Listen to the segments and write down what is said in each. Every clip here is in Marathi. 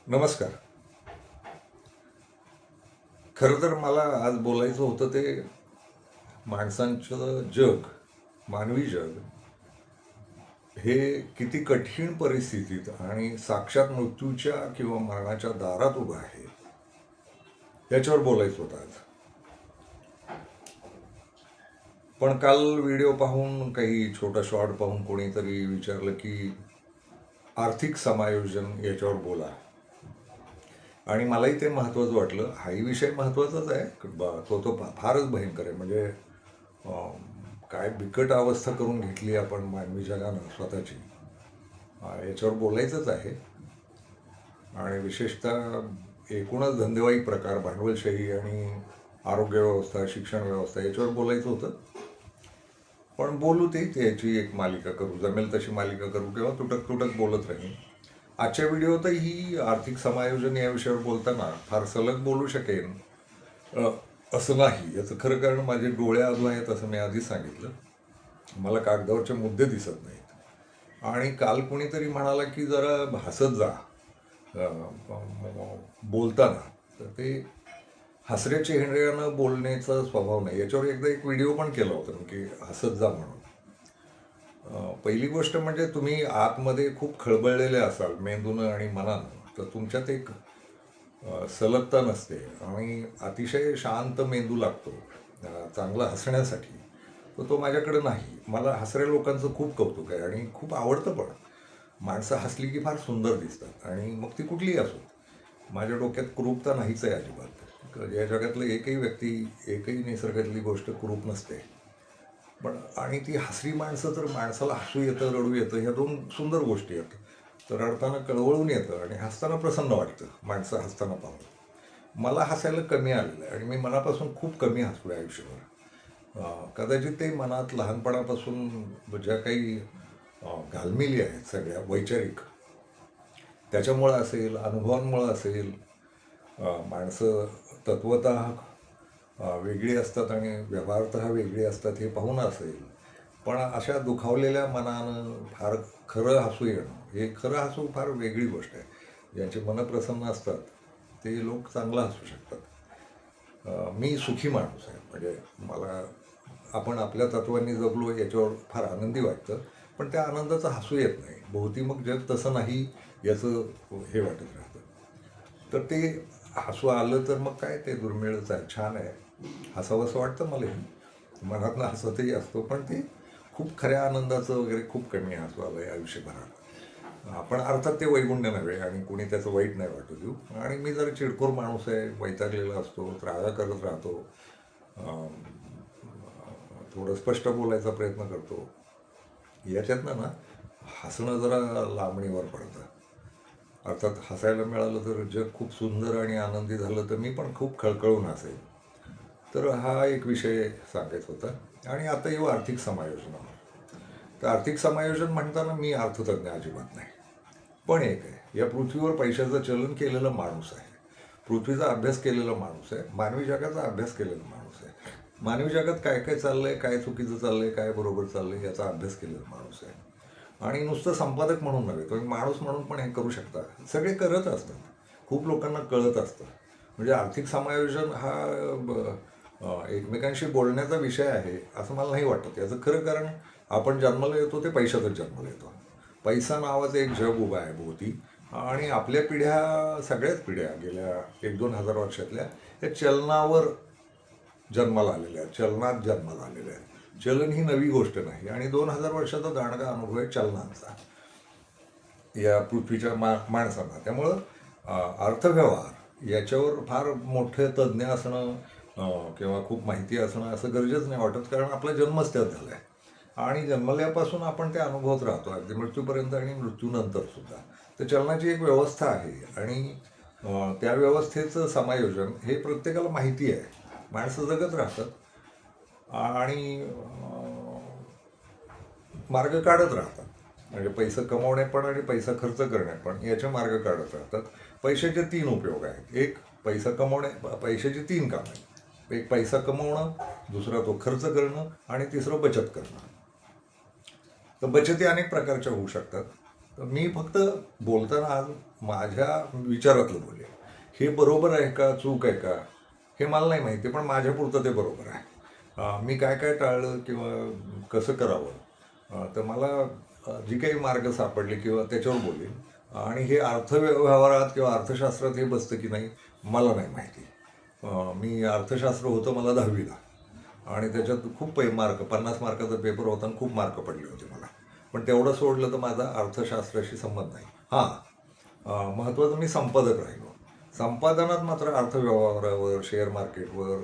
नमस्कार. खरं तर मला आज बोलायचं होतं ते माणसांचं जग, मानवी जग हे किती कठीण परिस्थितीत आणि साक्षात मृत्यूच्या किंवा मरणाच्या दारात उभं आहे याच्यावर बोलायचं होतं आज. पण काल व्हिडिओ पाहून काही छोटा शॉर्ट पाहून कोणीतरी विचारलं की आर्थिक समायोजन याच्यावर बोला. आणि मलाही ते महत्त्वाचं वाटलं. हाही विषय महत्त्वाचाच आहे. तो फारच भयंकर आहे. म्हणजे अं, काय बिकट अवस्था करून घेतली आपण मानवी जगानं स्वतःची, याच्यावर बोलायचंच आहे. आणि विशेषतः एकूणच धंदेवाईक प्रकार, भांडवलशाही आणि आरोग्य व्यवस्था, शिक्षण व्यवस्था याच्यावर बोलायचं होतं. पण बोलू ते याची एक मालिका करू, जमेल तशी मालिका करू किंवा तुटक तुटक बोलत राहीन. आजच्या व्हिडिओतही आर्थिक समायोजन या विषयावर बोलताना फार सलग बोलू शकेन असं नाही. याचं खरं कारण माझे डोळे आजू आहेत असं मी आधीच सांगितलं. मला कागदावरचे मुद्दे दिसत नाहीत. आणि काल कोणीतरी म्हणाला की जरा हसत जा बोलताना. तर ते हसऱ्या चेहऱ्यानं बोलण्याचा स्वभाव नाही. याच्यावर एकदा एक व्हिडिओ पण केला होता मी की हसत जा म्हणून. पहिली गोष्ट म्हणजे तुम्ही आतमध्ये खूप खळबळलेले असाल मेंदूनं आणि मनानं, तर तुमच्यात एक सलगता नसते आणि अतिशय शांत मेंदू लागतो चांगला हसण्यासाठी. तर तो माझ्याकडे नाही. मला हसऱ्या लोकांचं खूप कौतुक आहे आणि खूप आवडतं पण. माणसं हसली की फार सुंदर दिसतात आणि मग ती कुठलीही असो. माझ्या डोक्यात कुरूपता नाहीच आहे अजिबात. या जगातलं एकही व्यक्ती, एकही निसर्गातली गोष्ट कुरूप नसते. पण आणि ती हसरी माणसं, तर माणसाला हसू येतं, रडू येतं, ह्या दोन सुंदर गोष्टी आहेत. तर रडताना कळवळून येतं आणि हसताना प्रसन्न वाटतं माणसं हसताना पाहून. मला हसायला कमी आलेलं आहे आणि मी मनापासून खूप कमी हसलो आहे आयुष्यभर. कदाचित ते मनात लहानपणापासून ज्या काही घालमेली आहेत सगळ्या वैचारिक, त्याच्यामुळं असेल, अनुभवांमुळं असेल. माणसं तत्वतः वेगळी असतात आणि व्यवहारतः वेगळी असतात हे पाहून असेल. पण अशा दुखावलेल्या मनानं फार खरं हसू येणं, हे खरं हसू फार वेगळी गोष्ट आहे. ज्यांची मनं प्रसन्न असतात ते लोक चांगलं हसू शकतात. मी सुखी माणूस आहे. म्हणजे मला आपण आपल्या तत्वांनी जगलो याच्यावर फार आनंदी वाटतं. पण त्या आनंदाचं हसू येत नाही. भोवती मग जग तसं नाही याचं हे वाटत राहतं. तर ते हसू आलं तर मग काय, ते दुर्मिळच आहे, छान आहे. हसावंसं वाटतं मलाही, मनातनं हसतही असतो. पण ते खूप खऱ्या आनंदाचं वगैरे खूप कमी हसू आलं आहे आयुष्यभरात. पण अर्थात ते वैगुण्य नव्हे आणि कोणी त्याचं वाईट नाही वाटू देऊ. आणि मी जर चिडखोर माणूस आहे, वैतागलेला असतो, त्रागा करत राहतो, थोडं स्पष्ट बोलायचा प्रयत्न करतो. याच्यातनं ना हसणं जरा लांबणीवर पडतं. अर्थात हसायला मिळालं तर जग खूप सुंदर आणि आनंदी झालं तर मी पण खूप खळखळून हसेन. तर हा एक विषय सांगायचा होता. आणि आता येऊ आर्थिक समायोजनावर. तर आर्थिक समायोजन म्हणताना मी अर्थतज्ञ अजिबात नाही. पण एक आहे, या पृथ्वीवर पैशाचं चलन केलेला माणूस आहे. पृथ्वीचा अभ्यास केलेला माणूस आहे. मानवी जगाचा अभ्यास केलेला माणूस आहे. मानवी जगात काय काय चाललंय, काय चुकीचं चाललंय, काय बरोबर चाललंय याचा अभ्यास केलेला माणूस आहे. आणि नुसतं संपादक म्हणून नव्हे, तुम्ही माणूस म्हणून पण हे करू शकता. सगळे करत असतात, खूप लोकांना कळत असतं. म्हणजे आर्थिक समायोजन हा एकमेकांशी बोलण्याचा विषय आहे असं मला नाही वाटत. याचं खरं कारण, आपण जन्माला येतो ते पैशातच जन्माला येतो. पैसा नावाचं एक जग उभं आहे भोवती. आणि आपल्या पिढ्या, सगळ्याच पिढ्या गेल्या 1-2 हजार वर्षातल्या या चलनावर जन्माला आलेल्या आहेत, चलनात जन्माला आलेल्या आहेत. चलन ही नवी गोष्ट नाही. आणि 2,000 वर्षाचा दांडगा अनुभव आहे चलनाचा या पृथ्वीच्या माणसांना. त्यामुळं अर्थव्यवहार याच्यावर फार मोठे तज्ज्ञ असणं किंवा खूप माहिती असणं असं गरजेचं नाही वाटत. कारण आपला जन्मच त्यात झाला आहे आणि जन्मल्यापासून आपण ते अनुभवत राहतो अगदी मृत्यूपर्यंत आणि मृत्यूनंतर सुद्धा. तर चलनाची एक व्यवस्था आहे आणि त्या व्यवस्थेचं समायोजन हे प्रत्येकाला माहिती आहे. माणसं जगत राहतात आणि मार्ग काढत राहतात. म्हणजे पैसा कमवणे पण आणि पैसा खर्च करणे पण याचे मार्ग काढत राहतात. पैशाचे 3 उपयोग आहेत. एक, पैसा कमवणे, पैशाची 3 कामं आहेत. एक पैसा कमवणं, दुसरा तो खर्च करणं आणि तिसरं बचत करणं. तर बचती अनेक प्रकारच्या होऊ शकतात. तर मी फक्त बोलताना आज माझ्या विचारातलं बोलेन. हे बरोबर आहे का चूक आहे का हे मला नाही माहिती, पण माझ्यापुरतं ते बरोबर आहे. मी काय काय टाळलं किंवा कसं करावं, तर मला जी काही मार्ग सापडले किंवा त्याच्यावर बोलेन. आणि हे अर्थव्यवहारात किंवा अर्थशास्त्रात हे बसतं की नाही मला नाही माहिती. मी अर्थशास्त्र होतं मला 10वीला, आणि त्याच्यात खूप मार्क 50 मार्काचा पेपर होता आणि खूप मार्क पडले होते मला. पण तेवढं सोडलं तर माझा अर्थशास्त्राशी संबंध नाही. हां, महत्त्वाचं मी संपादक राहिलो. संपादनात मात्र अर्थव्यवहारावर, शेअर मार्केटवर,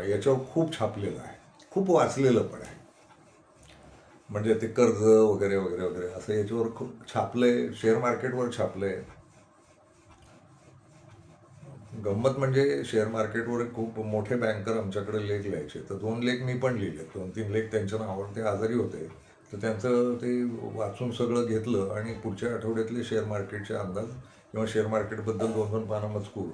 याच्यावर खूप छापलेलं आहे, खूप वाचलेलं पण आहे. म्हणजे ते कर्ज वगैरे वगैरे वगैरे असं याच्यावर खूप छापलंय, शेअर मार्केटवर छापलंय. गंमत म्हणजे शेअर मार्केटवर खूप मोठे बँकर आमच्याकडे लेख लिहायचे, तर 2 लेख मी पण लिहिले, 2-3 लेख त्यांच्या नावावर. ते आजारी होते, तर त्यांचं ते वाचून सगळं घेतलं आणि पुढच्या आठवड्यातले शेअर मार्केटचे अंदाज किंवा शेअर मार्केटबद्दल 2-2 पानं मजकूर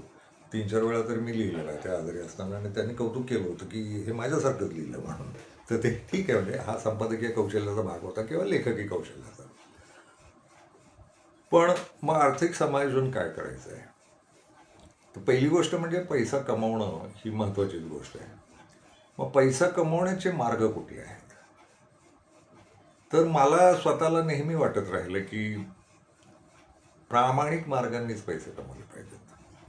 3-4 वेळा तरी मी लिहिलेला आहे त्या आजारी असताना. आणि त्यांनी कौतुक केलं होतं की हे माझ्यासारखंच लिहिलं म्हणून. तर ते ठीक आहे, म्हणजे हा संपादकीय कौशल्याचा भाग होता किंवा लेखकी कौशल्याचा. पण मग आर्थिक समायोजन काय करायचं आहे, तर पहिली गोष्ट म्हणजे पैसा कमवणं ही महत्त्वाचीच गोष्ट आहे. मग पैसा कमवण्याचे मार्ग कुठले आहेत, तर मला स्वतःला नेहमी वाटत राहिलं की प्रामाणिक मार्गांनीच पैसे कमवले पाहिजेत.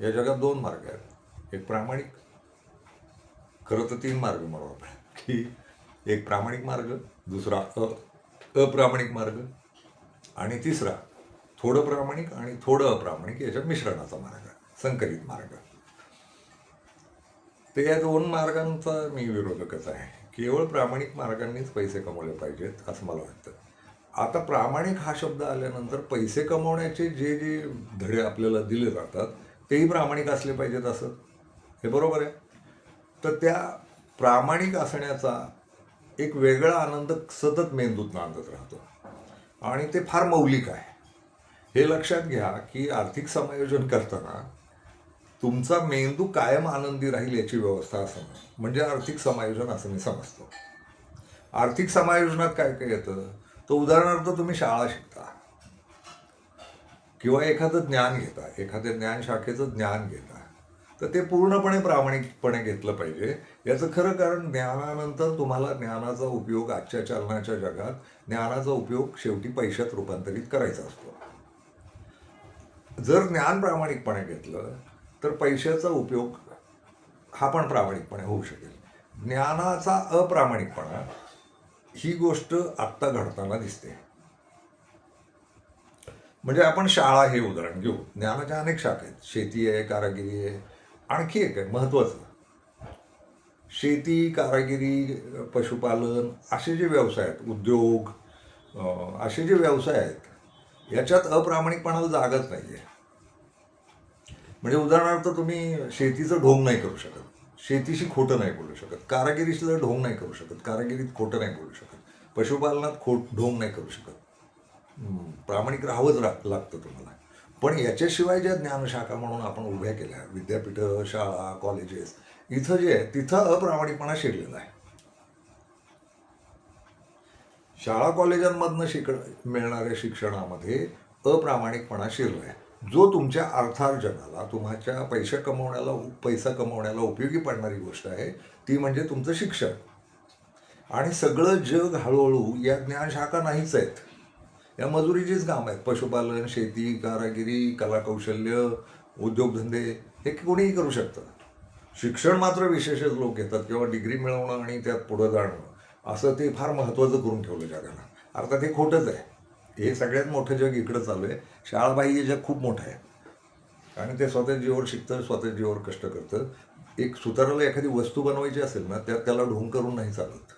या जगात 2 मार्ग आहेत. एक प्रामाणिक, खरं तर 3 मार्ग म्हणू आपण, की एक प्रामाणिक मार्ग, दुसरा अप्रामाणिक मार्ग, आणि तिसरा थोडं प्रामाणिक आणि थोडं अप्रामाणिक याच्या मिश्रणाचा मार्ग, संकलित मार्ग. तर या 2 मार्गांचा मी विरोधकच आहे. केवळ प्रामाणिक मार्गांनीच पैसे कमवले पाहिजेत असं मला वाटतं. आता प्रामाणिक हा शब्द आल्यानंतर पैसे कमवण्याचे जे जे धडे आपल्याला दिले जातात तेही प्रामाणिक असले पाहिजेत असं, हे बरोबर आहे. तर त्या प्रामाणिक असण्याचा एक वेगळा आनंद सतत मेंदूत नांदत राहतो, आणि ते फार मौलिक आहे. हे लक्षात घ्या की आर्थिक समायोजन करताना तुमचा मेंदू कायम आनंदी राहील याची व्यवस्था असणं म्हणजे आर्थिक समायोजन असं मी समजतो. आर्थिक समायोजनात काय काय येतं, तर उदाहरणार्थ तुम्ही शाळा शिकता किंवा एखादं ज्ञान घेता, एखाद्या ज्ञान शाखेचं ज्ञान घेता, तर ते पूर्णपणे प्रामाणिकपणे घेतलं पाहिजे. याचं खरं कारण ज्ञानानंतर तुम्हाला ज्ञानाचा उपयोग आजच्या चालनाच्या जगात ज्ञानाचा उपयोग शेवटी पैशात रूपांतरित करायचा असतो. जर ज्ञान प्रामाणिकपणे घेतलं तर पैशाचा उपयोग हा पण प्रामाणिकपणे होऊ शकेल. ज्ञानाचा अप्रामाणिकपणा ही गोष्ट आत्ता घडताना दिसते. म्हणजे आपण शाळा हे उदाहरण घेऊ, ज्ञानाच्या अनेक शाखा आहेत, शेती आहे, कारागिरी आहे, आणखी एक आहे महत्त्वाचं, शेती, कारागिरी, पशुपालन असे जे व्यवसाय आहेत, उद्योग, असे जे व्यवसाय आहेत, याच्यात अप्रामाणिकपणाला जागाच नाही आहे. म्हणजे उदाहरणार्थ तुम्ही शेतीचं ढोंग नाही करू शकत, शेतीशी खोटं नाही बोलू शकत, कारागिरीचं ढोंग नाही करू शकत, कारागिरीत खोटं नाही बोलू शकत, पशुपालनात ढोंग नाही करू शकत. प्रामाणिक राहावंच लागतं तुम्हाला. पण याच्याशिवाय ज्या ज्ञानशाखा म्हणून आपण उभ्या केल्या, विद्यापीठं, शाळा, कॉलेजेस, इथं जे आहे तिथं अप्रामाणिकपणा शिरलेला आहे. शाळा कॉलेजांमधनं मिळणाऱ्या शिक्षणामध्ये अप्रामाणिकपणा शिरला आहे, जो तुमच्या अर्थार्जनाला, तुमच्या पैसा कमवण्याला उपयोगी पडणारी गोष्ट आहे, ती म्हणजे तुमचं शिक्षण. आणि सगळं जग हळूहळू या ज्ञानशाखा नाहीच आहेत, या मजुरीचीच काम आहेत. पशुपालन, शेती, कारागिरी, कलाकौशल्य, उद्योगधंदे हे कोणीही करू शकतं. शिक्षण मात्र विशेषच लोक घेतात किंवा डिग्री मिळवणं आणि त्यात पुढं जाणं असं ते फार महत्त्वाचं करून ठेवलं जगाला. अर्थात हे खोटंच आहे. हे सगळ्यात मोठं जग इकडं चालू आहे. शाळाबाह्य जग खूप मोठं आहे, आणि ते स्वतः जीवावर शिकतं, स्वतः जीवावर कष्ट करतं. एक सुताराला एखादी वस्तू बनवायची असेल ना, त्यात त्याला ढोंग करून नाही चालत,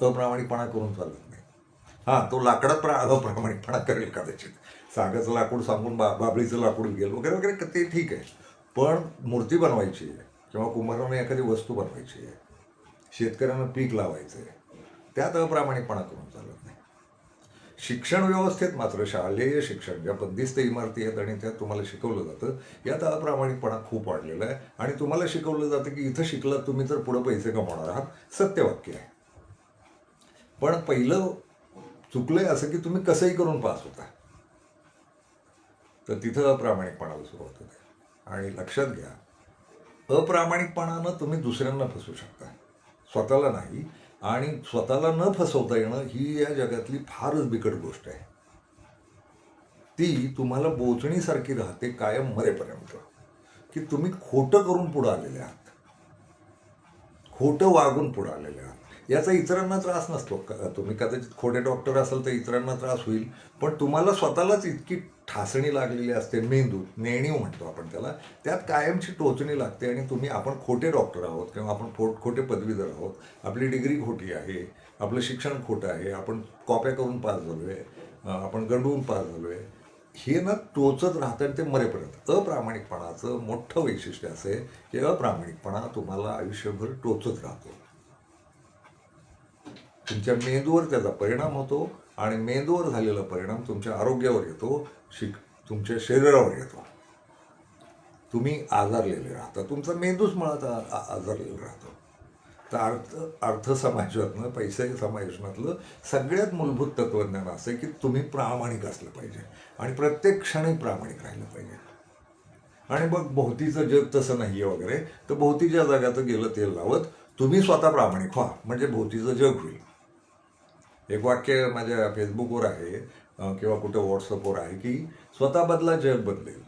अप्रामाणिकपणा करून चालत नाही. हां, तो लाकडात अप्रामाणिकपणा करेल कदाचित, सागाचं लाकूड सांगून बाबळीचं लाकूड घेईल वगैरे वगैरे, ते ठीक आहे. पण मूर्ती बनवायची आहे किंवा कुंभाराने एखादी वस्तू बनवायची आहे, शेतकऱ्यांना पीक लावायचं आहे, त्यात अप्रामाणिकपणा करून चालत नाही. शिक्षण व्यवस्थेत मात्र शालेय शिक्षण, ज्या बंदिस्त इमारती आहेत आणि त्यात तुम्हाला शिकवलं जातं, यात अप्रामाणिकपणा खूप वाढलेला आहे. आणि तुम्हाला शिकवलं जातं की इथं शिकलात तुम्ही तर पुढं पैसे कमवणार आहात, सत्यवाक्य आहे. पण पहिलं चुकलंय असं की तुम्ही कसंही करून पास होता. तर तिथं अप्रामाणिकपणाला सुरुवात होते. आणि लक्षात घ्या, अप्रामाणिकपणानं तुम्ही दुसऱ्यांना फसवू शकता, स्वतःला नाही. आणि स्वतःला न फसवता येणं ही या जगातली फारच बिकट गोष्ट आहे. ती तुम्हाला बोचणीसारखी राहते कायम मरेपर्यंत, की तुम्ही खोटं करून पुढं आलेले आहात, खोटं वागून पुढं आलेले आहात. याचा इतरांना त्रास नसतो. तुम्ही कदाचित खोटे डॉक्टर असाल तर इतरांना त्रास होईल, पण तुम्हाला स्वतःलाच इतकी ठासणी लागलेली असते, मेंदूत नेणीव म्हणतो आपण त्याला, त्यात कायमची टोचणी लागते. आणि आपण खोटे डॉक्टर आहोत किंवा आपण खोटे पदवीधर आहोत, आपली डिग्री खोटी आहे, आपलं शिक्षण खोटं आहे, आपण कॉप्या करून पास झालो आहे, आपण गंडवून पास झालो आहे, हे ना टोचत राहतं आणि ते मरेपर्यंत. अप्रामाणिकपणाचं मोठं वैशिष्ट्य असं आहे की अप्रामाणिकपणा तुम्हाला आयुष्यभर टोचत राहतो. तुमच्या मेंदूवर त्याचा परिणाम होतो आणि मेंदूवर झालेला परिणाम तुमच्या आरोग्यावर येतो, तुमच्या शरीरावर येतो. तुम्ही आजारलेले राहता, तुमचा मेंदूच मुळात आजारलेला राहतो. तर अर्थ समाजनातनं, पैसे समायोजनातलं सगळ्यात मूलभूत तत्त्वज्ञान असं आहे की तुम्ही प्रामाणिक असलं पाहिजे आणि प्रत्येक क्षणी प्रामाणिक राहिलं पाहिजे. आणि मग भोवतीचं जग तसं नाही आहे वगैरे, तर भोवतीच्या जगात गेलं तेल लावत तुम्ही स्वतः प्रामाणिक व्हा, म्हणजे भोवतीचं जग होईल. एक वाक्य माझ्या फेसबुकवर आहे किंवा कुठं व्हॉट्सअपवर आहे की स्वतः बदला जग बदलेल.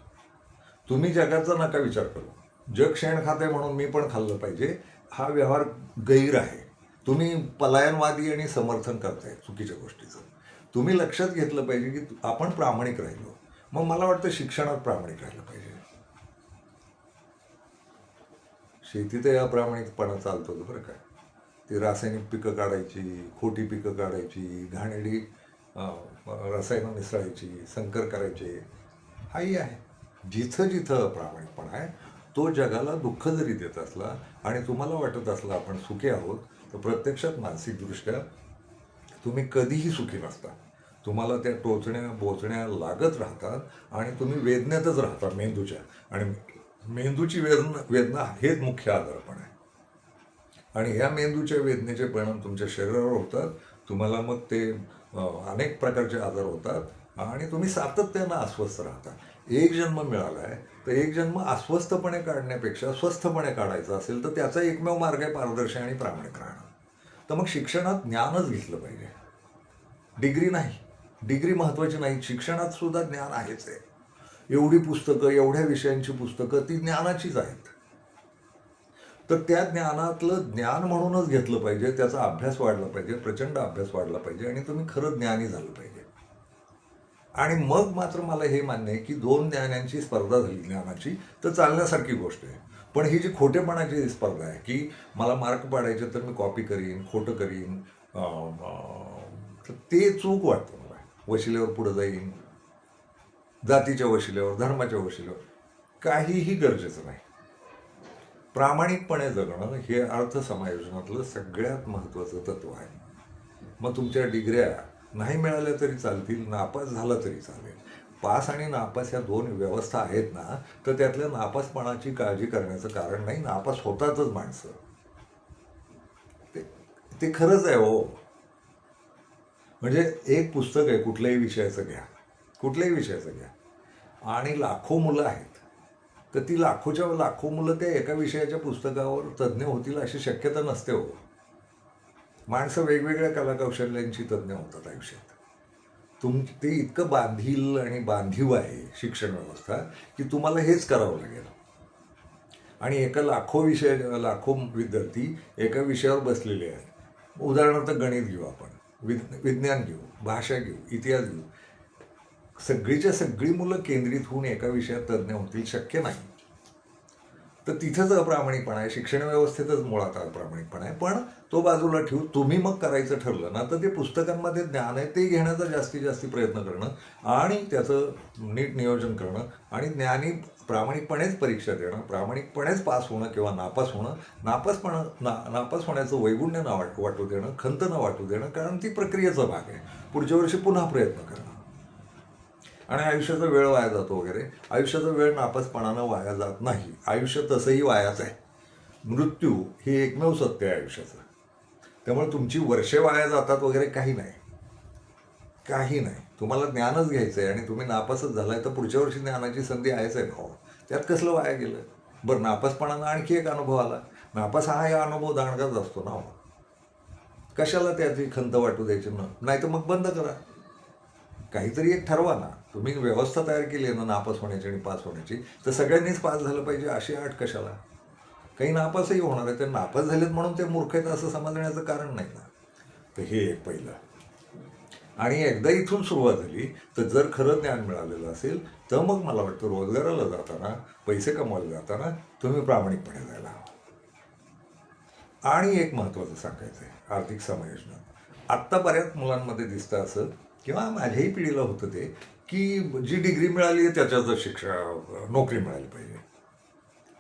तुम्ही जगाचा नका विचार करू. जग शेण खाते म्हणून मी पण खाल्लं पाहिजे, हा व्यवहार गैर आहे. तुम्ही पलायनवादी आणि समर्थन करताय चुकीच्या गोष्टीचं. तुम्ही लक्षात घेतलं पाहिजे की आपण प्रामाणिक राहिलो. मग मला वाटतं शिक्षणात प्रामाणिक राहिलं पाहिजे. शेतीतही अप्रामाणिकपणा चालतो बरं का. ती रासायनिक पिकं काढायची, खोटी पिकं काढायची, घाणेरडी रसायनं मिसळायची, संकर करायचे, हाही आहे. जिथं जिथं अप्रामाणिकपणा आहे तो जगाला दुःख जरी देत असला आणि तुम्हाला वाटत असलं आपण सुखी आहोत, तर प्रत्यक्षात मानसिकदृष्ट्या तुम्ही कधीही सुखी नसता. तुम्हाला त्या टोचण्या बोचण्या लागत राहतात आणि तुम्ही वेदनेतच राहता मेंदूच्या. आणि मेंदूची वेदना हेच मुख्य आजारपण आहे. आणि ह्या मेंदूच्या वेदनेचे परिणाम तुमच्या शरीरावर होतात. तुम्हाला मग ते अनेक प्रकारचे आजार होतात आणि तुम्ही सातत्यानं अस्वस्थ राहता. एक जन्म मिळाला आहे, तर एक जन्म अस्वस्थपणे काढण्यापेक्षा स्वस्थपणे काढायचा असेल तर त्याचा एकमेव मार्ग आहे पारदर्शी आणि प्रामाणिक राहणं. तर मग शिक्षणात ज्ञानच घेतलं पाहिजे, डिग्री नाही. डिग्री महत्त्वाची नाही, शिक्षणात सुद्धा ज्ञान आहेच आहे. एवढी पुस्तकं, एवढ्या विषयांची पुस्तकं ती ज्ञानाचीच आहेत. तर त्या ज्ञानातलं ज्ञान म्हणूनच घेतलं पाहिजे, त्याचा अभ्यास वाढला पाहिजे, प्रचंड अभ्यास वाढला पाहिजे आणि तुम्ही खरं ज्ञानी झालं पाहिजे. आणि मग मात्र मला हे मान्य आहे की दोन ज्ञानांची स्पर्धा झाली ज्ञानाची तर चालण्यासारखी गोष्ट आहे. पण ही जी खोटेपणाची स्पर्धा आहे की मला मार्क पाडायचे तर मी कॉपी करीन, खोटं करीन, तर ते चूक वाटतं मला. वशिलेवर पुढं जाईन, जातीच्या वशिल्यावर, धर्माच्या वशिल्यावर, काहीही गरजेचं नाही. प्रामाणिकपणे जगणं हे अर्थसमायोजनातलं सगळ्यात महत्त्वाचं तत्त्व आहे. मग तुमच्या डिग्र्या नाही मिळाल्या तरी चालतील, नापास झालं तरी चालेल. पास आणि नापास ह्या दोन व्यवस्था आहेत ना, तर त्यातल्या नापासपणाची काळजी करण्याचं कारण नाही. नापास होतातच माणसं, ते खरंच आहे हो. म्हणजे एक पुस्तक आहे, कुठल्याही विषयाचं घ्या, कुठल्याही विषयाचं घ्या, आणि लाखो मुलं आहेत, तर ती लाखोच्या लाखो मुलं त्या एका विषयाच्या पुस्तकावर तज्ज्ञ होतील अशी शक्यता नसते हो. माणसं वेगवेगळ्या कलाकौशल्यांची तज्ज्ञ होतात आयुष्यात. ते इतकं बांधील आणि बांधीव आहे शिक्षण व्यवस्था की तुम्हाला हेच करावं लागेल. आणि लाखो विद्यार्थी एका विषयावर बसलेले आहेत. उदाहरणार्थ गणित घेऊ आपण, विज्ञान घेऊ, भाषा घेऊ, इतिहास घेऊ. सगळीच्या सगळी मुलं केंद्रित होऊन एका विषयात तज्ज्ञ होतील शक्य नाही. तर तिथंच अप्रामाणिकपणा आहे. शिक्षण व्यवस्थेतच मुळात अप्रामाणिकपणा आहे. पण तो बाजूला ठेवून तुम्ही मग करायचं ठरलं ना, तर ते पुस्तकांमध्ये ज्ञान आहे ते घेण्याचा जास्तीत जास्त प्रयत्न करणं आणि त्याचं नीट नियोजन करणं आणि ज्ञानी प्रामाणिकपणेच परीक्षा देणं, प्रामाणिकपणेच पास होणं किंवा नापास होणं, नापास होण्याचं वैगुण्य न वाटू देणं, खंत न वाटू देणं, कारण ती प्रक्रियेचा भाग आहे. पुढच्या वर्षी पुन्हा प्रयत्न करणं. आणि आयुष्याचा वेळ वाया जातो वगैरे. आयुष्याचा वेळ नापासपणानं वाया जात नाही. आयुष्य तसंही वायाच आहे. मृत्यू हे एकमेव सत्य आहे आयुष्याचं. त्यामुळे तुमची वर्षे वाया जातात वगैरे काही नाही. काही नाही. तुम्हाला ज्ञानच घ्यायचं आहे आणि तुम्ही नापासच झालाय तर पुढच्या वर्षी ज्ञानाची संधी आहेच आहे भाऊ. त्यात कसलं वाया गेलं. बरं, नापासपणानं आणखी एक अनुभव आला. नापास हा अनुभव दांडगाच असतो ना हो. कशाला त्याची खंत वाटू द्यायची नाही तर मग बंद करा. काहीतरी एक ठरवा ना. तुम्ही व्यवस्था तयार केली आहे ना नापास होण्याची आणि पास होण्याची, तर सगळ्यांनीच पास झालं पाहिजे अशी अट कशाला. काही नापासही होणार आहे. ते नापास झालेत म्हणून ते मूर्ख आहेत असं समजण्याचं कारण नाही ना. तर हे एक पहिलं. आणि एकदा इथून सुरुवात झाली तर जर खरं ज्ञान मिळालेलं असेल तर मग मला वाटतं रोजगाराला जाताना, पैसे कमवायला जाताना तुम्ही प्रामाणिकपणे जायला हवं. आणि एक महत्त्वाचं सांगायचं आहे, आर्थिक समायोजन. आत्ता बऱ्याच मुलांमध्ये दिसतं असं, किंवा माझ्याही पिढीला होतं ते, की जी डिग्री मिळाली आहे त्याच्यातच नोकरी मिळाली पाहिजे.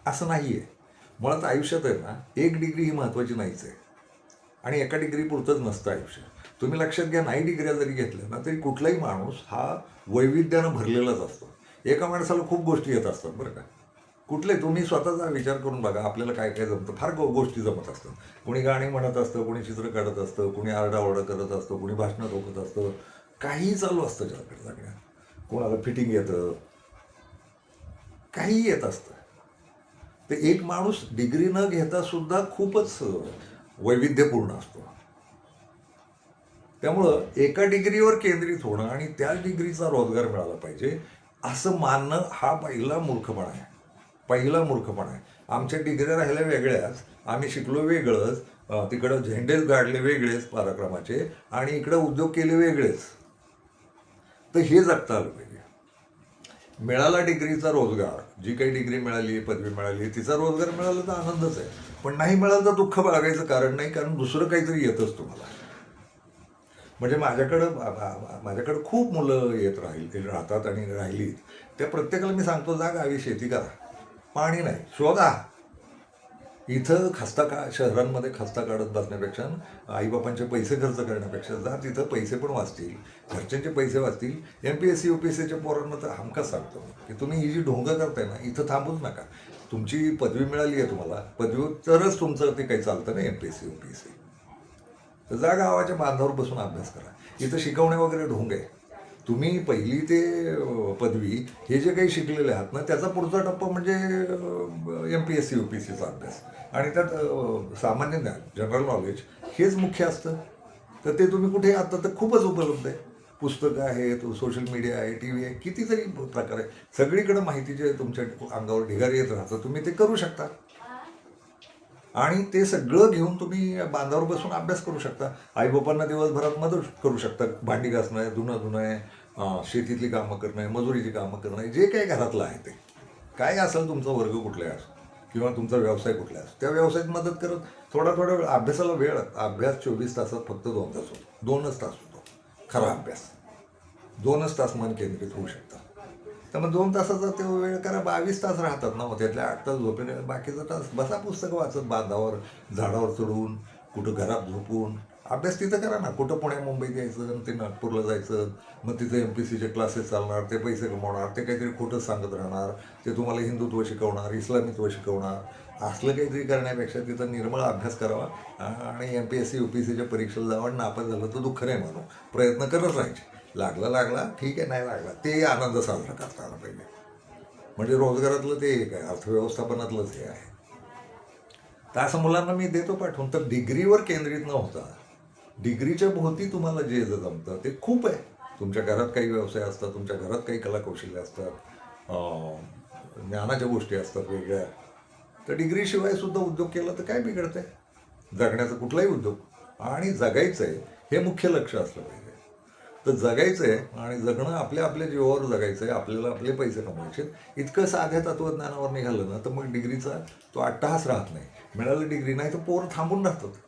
असं नाही आहे. मुळात आयुष्यात आहे ना, एक डिग्री ही महत्त्वाची नाहीच आहे. आणि एका डिग्री पुरतंच नसतं आयुष्य. तुम्ही लक्षात घ्या, नाही डिग्र्या जरी घेतल्या ना तरी कुठलाही माणूस हा वैविध्यानं भरलेलाच असतो. एका माणसाला खूप गोष्टी येत असतात बरं का. कुठले तुम्ही स्वतःचा विचार करून बघा, आपल्याला काय काय जमतं. फार गोष्टी जमत असतात. कोणी गाणी म्हणत असतं, कोणी चित्र काढत असतं, कोणी आरडाओरडा करत असतं, कोणी भाषणं ठोकत असतं. काहीही चालू असतं ज्याकडे सगळ्या. कोणाला फिटिंग येतं, काहीही येत असतं. तर एक माणूस डिग्री न घेता सुद्धा खूपच वैविध्यपूर्ण असतो. त्यामुळं एका डिग्रीवर केंद्रित होणं आणि त्याच डिग्रीचा रोजगार मिळाला पाहिजे असं मानणं हा पहिला मूर्खपणा आहे. पहिला मूर्खपणा आहे. आमच्या डिग्र्या राहिल्या वेगळ्याच, आम्ही शिकलो वेगळंच, तिकडं झेंडेच गाडले वेगळेच पराक्रमाचे आणि इकडं उद्योग केले वेगळेच. तर हे जगता आलं पाहिजे. मिळाला डिग्रीचा रोजगार, जी काही डिग्री मिळाली, पदवी मिळाली, तिचा रोजगार मिळाला तर आनंदच आहे. पण नाही मिळालं तर दुःख बाळगायचं कारण नाही, कारण दुसरं काहीतरी येतच तुम्हाला. म्हणजे माझ्याकडं खूप मुलं राहतात आणि राहिली. त्या प्रत्येकाला मी सांगतो, जा गावी शेती करा. पाणी नाही, शोधा. इथं शहरांमध्ये खस्ता काढत बसण्यापेक्षा, आईबापांचे पैसे खर्च करण्यापेक्षा जा तिथं, पैसे पण वाचतील, घरच्यांचे पैसे वाचतील. MPSC UPSCच्या पोरांना तर हमखास सांगतो की तुम्ही ही जी ढोंग करताय ना, इथं थांबूच नका. तुमची पदवी मिळाली आहे तुम्हाला, पदवीतरच तुमचं ते काही चालतं ना MPSC UPSC. तर जा गावाच्या बांधावर बसून अभ्यास करा. इथं शिकवणे वगैरे ढोंग आहे. तुम्ही पहिली ते पदवी हे जे काही शिकलेले आहात ना, त्याचा पुढचा टप्पा म्हणजे MPSC UPSCचा अभ्यास. आणि त्यात सामान्य ज्ञान, जनरल नॉलेज हेच मुख्य असतं. तर ते तुम्ही कुठे, आता तर खूपच उपलब्ध आहे. पुस्तकं आहेत, सोशल मीडिया आहे, TV आहे, कितीतरी प्रकार आहे. सगळीकडे माहितीचे तुमच्या अंगावर ढिगारी येत राहतं, तुम्ही ते करू शकता. आणि ते सगळं घेऊन तुम्ही बांधावर बसून अभ्यास करू शकता. आईबापांना दिवसभरात मदत करू शकता. भांडी घासणं आहे, धुणं आहे, शेतीतली कामं करणं आहे, मजुरीची कामं करणं आहे, जे काही घरातलं आहे ते. काय असेल तुमचा वर्ग कुठलाही असो किंवा तुमचा व्यवसाय कुठला असो, त्या व्यवसायात मदत करत थोडा वेळ अभ्यासाला अभ्यास 24 तासात फक्त 2 तास होतो. 2च तास होतो खरा अभ्यास. 2च तास मन केंद्रित होऊ शकतं. तर मग 2 तासाचा ते वेळ करा. 22 तास राहतात ना, मग त्यातल्या 8 तास झोपेने, बाकीचा तास बसा पुस्तकं वाचत बांधावर, झाडावर चढून, कुठं घरात झोपून अभ्यास तिथं करा ना. कुठं पुण्या मुंबईत यायचं, ते नागपूरला जायचं, मग तिथे MPSCचे क्लासेस चालणार, ते पैसे कमवणार, ते काहीतरी खोटं सांगत राहणार, ते तुम्हाला हिंदुत्व शिकवणार, इस्लामित्व शिकवणार. असलं काहीतरी करण्यापेक्षा तिथं निर्मळ अभ्यास करावा आणि MPSC UPSCच्या परीक्षेला जावं. नापास झालं तर दुःख नाही मानू, प्रयत्न करत राहायचे. लागला ठीक आहे, नाही लागला ते आनंद साजरा करता आला पाहिजे. म्हणजे रोजगारातलं ते एक आहे, अर्थव्यवस्थापनातलंच हे आहे. तर असं मुलांना मी देतो पाठवून. तर डिग्रीवर केंद्रित न होता डिग्रीच्या भोवती तुम्हाला जे जमतं ते खूप आहे. तुमच्या घरात काही व्यवसाय असतात, तुमच्या घरात काही कलाकौशल्य असतात, ज्ञानाच्या गोष्टी असतात वेगळ्या. तर डिग्रीशिवाय सुद्धा उद्योग केला तर काय बिघडतंय. जगण्याचा कुठलाही उद्योग आणि जगायचं आहे हे मुख्य लक्ष असलं पाहिजे. तर जगायचं आहे आणि जगणं आपल्या जीवावर जगायचं आहे, आपल्याला आपले पैसे कमवायचे. इतकं साध्या तत्त्वज्ञानावर निघालं ना तर मग डिग्रीचा तो अट्टहास राहत नाही. मिळालं डिग्री नाही तर पोरं थांबून राहतात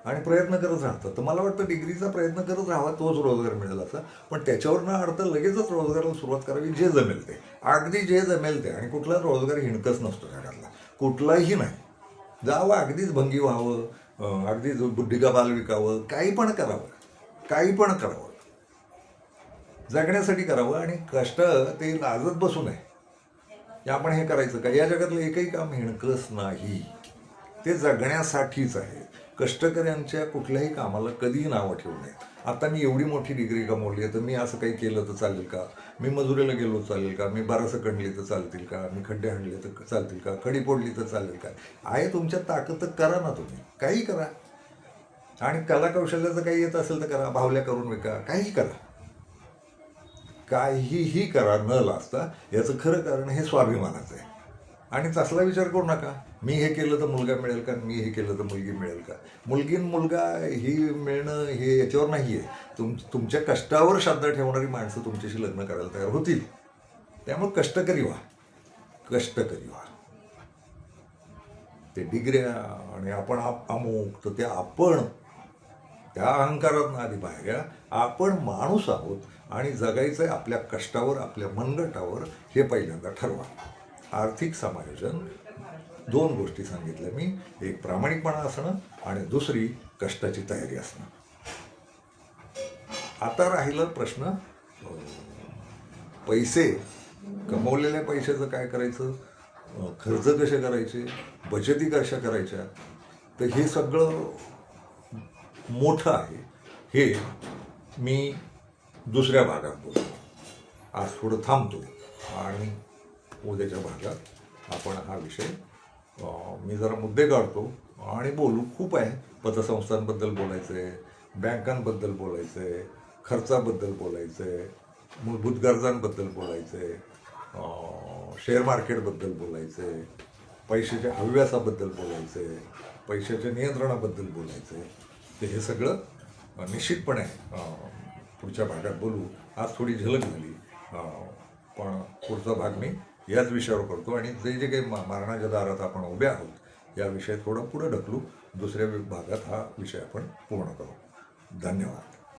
आणि प्रयत्न करत राहतात. तर मला वाटतं डिग्रीचा प्रयत्न करत राहावा, तोच रोजगार मिळेल असा. पण त्याच्यावर न अडता लगेचच रोजगाराला सुरुवात करावी, जे जमेल ते, अगदी जे जमेल ते. आणि कुठला रोजगार हिणकच नसतो जगातला, कुठलाही नाही. जावं, अगदीच भंगी व्हावं, अगदीच बुद्धिका बाल विकावं, काही पण करावं, जगण्यासाठी करावं. आणि कष्ट ते लाजत बसू नये की आपण हे करायचं का. या जगातलं एकही काम हिणकस नाही, ते जगण्यासाठीच आहे. कष्टकऱ्यांच्या कुठल्याही कामाला कधीही नावं ठेवू नये. आता मी एवढी मोठी डिग्री कमवली आहे तर मी असं काही केलं तर चालेल का, मी मजुरीला गेलो चालेल का, मी बारासं कणली तर चालतील का, मी खड्डे हाणले तर चालतील का, खडी फोडली तर चालेल का. आहे तुमच्या ताकद तर करा ना, तुम्ही काही करा. आणि कला कौशल्याचं काही येत असेल तर करा, बाहुल्या करून विका, काही करा, काहीही करा न लाजता. याचं खरं कारण हे स्वाभिमानाचं आहे. आणि तसला विचार करू नका, मी हे केलं तर मुलगा मिळेल का, मी हे केलं तर मुलगी मिळेल का. मुलगी आणि मुलगा ही मिळणं हे याच्यावर नाही आहे. तुमच्या कष्टावर श्रद्धा ठेवणारी माणसं तुमच्याशी लग्न करायला तयार होतील. त्यामुळे कष्टकरी व्हा, कष्टकरी व्हा. ते डिग्र्या आणि आपण अमुक, तर ते आपण त्या अहंकारातून आधी बाहेर या. आपण माणूस आहोत आणि जगायचं आहे आपल्या कष्टावर, आपल्या मनगटावर. हे पहिल्यांदा ठरवा. आर्थिक समायोजन, 2 गोष्टी सांगितल्या मी. एक प्रामाणिकपणा असणं आणि दुसरी कष्टाची तयारी असणं. आता राहिलं प्रश्न पैसे, कमवलेल्या पैशाचं काय करायचं, खर्च कसे करायचे, बचती कशा करायच्या. तर हे सगळं मोठं आहे. हे मी दुसऱ्या भागात बोलतो. आज थोडं थांबतो आणि उद्याच्या भागात आपण हा विषय, मी जरा मुद्दे काढतो आणि बोलू. खूप आहे. पतसंस्थांबद्दल बोलायचं आहे, बँकांबद्दल बोलायचं आहे, खर्चाबद्दल बोलायचं आहे, मूलभूत गरजांबद्दल बोलायचं आहे, शेअर मार्केटबद्दल बोलायचं आहे, पैशाच्या हव्यासाबद्दल बोलायचं आहे, पैशाच्या नियंत्रणाबद्दल बोलायचं आहे. तर हे सगळं निश्चितपणे पुढच्या भागात बोलू. आज थोडी झलक झाली, पण पुढचा भाग मी याच विषयावर करतो. आणि जे काही मरणाच्या दारात आपण उभे आहोत या विषयात थोडं पुढं ढकलू. दुसऱ्या भागात हा विषय आपण पूर्ण करू. धन्यवाद.